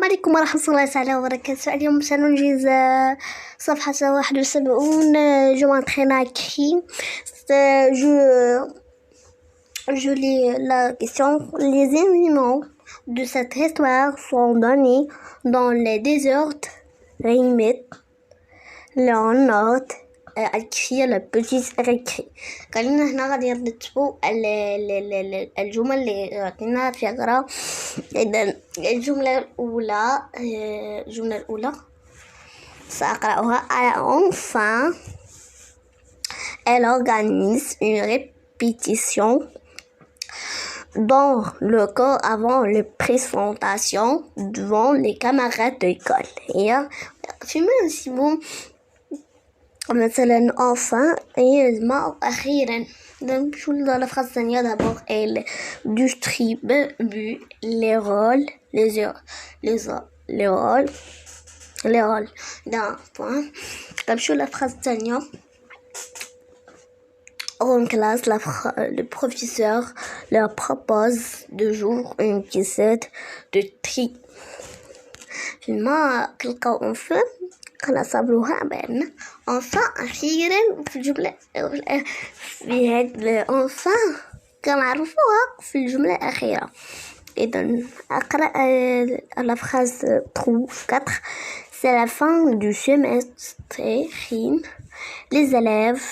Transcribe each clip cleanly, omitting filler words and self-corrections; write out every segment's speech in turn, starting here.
السلام عليكم ورحمة الله تعالى وبركاته. اليوم سننجز صفحة 71. Je m'entraîne à écrire. Je lis la question. Les éléments de cette histoire sont donnés dans les désordres. Rimit لونوت الكثير للبجيز ريكري. خلينا هنا غادي نرتبو الجمل اللي عطينا في غرا. إذا الجملة الأولى سأقرأها. Enfin, elle organise une répétition dans le corps avant la présentation devant les camarades d'école. في مناسبة مثلا enfin يجمع أخيرا. نمشيو للفرازة الثانية. d'abord elle distribue les rôles d'un point. نمشيو للفرازة الثانية. En classe, le professeur leur propose de jouer une pièce de tri. فيما كنلقاو enfin كنعتبروها بعدنا enfin أخيرا في الجملة في هاد enfin كنعرفوها في الجملة الأخيرة. إذا أقرأ la phrase 4. C'est la fin du semestre. Les élèves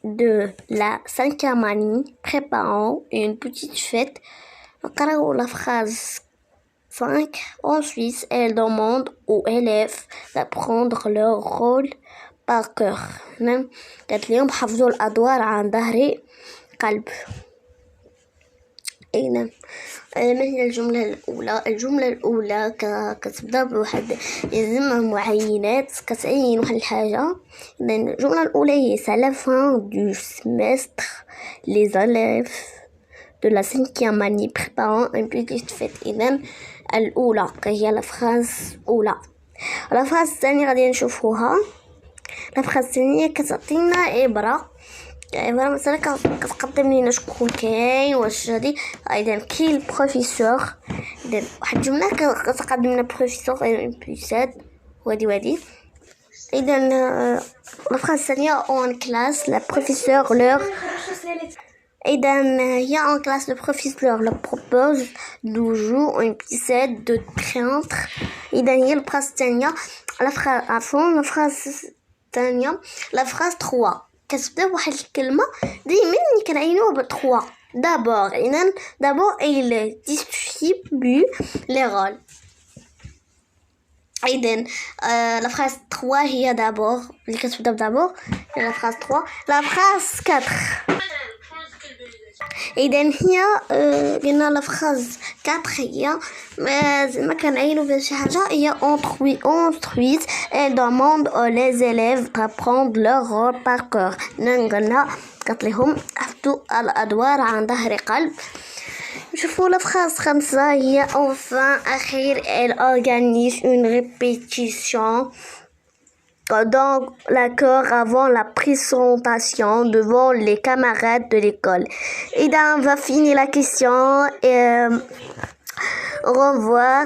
de la 5e année préparant une petite fête. نقرأ la phrase 5. Ensuite, elle demande aux élèves d'apprendre leur rôle par cœur. قالت لهم حفظوا الأدوار عن ظهر قلب. أين ما هي الجملة الأولى؟ الجملة الأولى كتبدا بواحد يلزم معينات كتعين واحد الحاجة. إذا الجملة الأولى هي c'est la fin du semestre. Les élèves de la 5e année préparant une petite fête. إذا الأولى هي la phrase أولى. la phrase الثانية غادي نشوفوها. la phrase الثانية كتعطينا عبارة مثلا كتقدم لينا شكون كاين واش هادي. اذا كاين البروفيسور. اذا واحد الجمله كتقدم لنا بروفيسور بيساد وهادي. اذا لا فراس الثانيه اون كلاس لا بروفيسور لور. اذا هي اون كلاس لو بروفيسور لو بروبوز دو جو اون بيساد دو ترينتر. اذا هي الفراس الثانيه لا فراس الثانيه لا فراس 3 كتبدا بواحد الكلمة دايما اللي كنعينوها ب3. d'abord إذن d'abord il distribue les rôles. إذن la phrase 3 هي d'abord اللي كتبدا d'abord. la phrase 3 la phrase 4. إذن هي قلنا la phrase 4 هي ما كنعينو فيها شي حاجة. هي ensuite elle demande aux élèves d'apprendre leur rôle par cœur. قلنا قالت لهم حفظوا الأدوار عن ظهر قلب. نشوفوا la phrase 5 هي enfin أخير elle organise une répétition dans l'accord avant la présentation devant les camarades de l'école. Et on va finir la question et au revoir.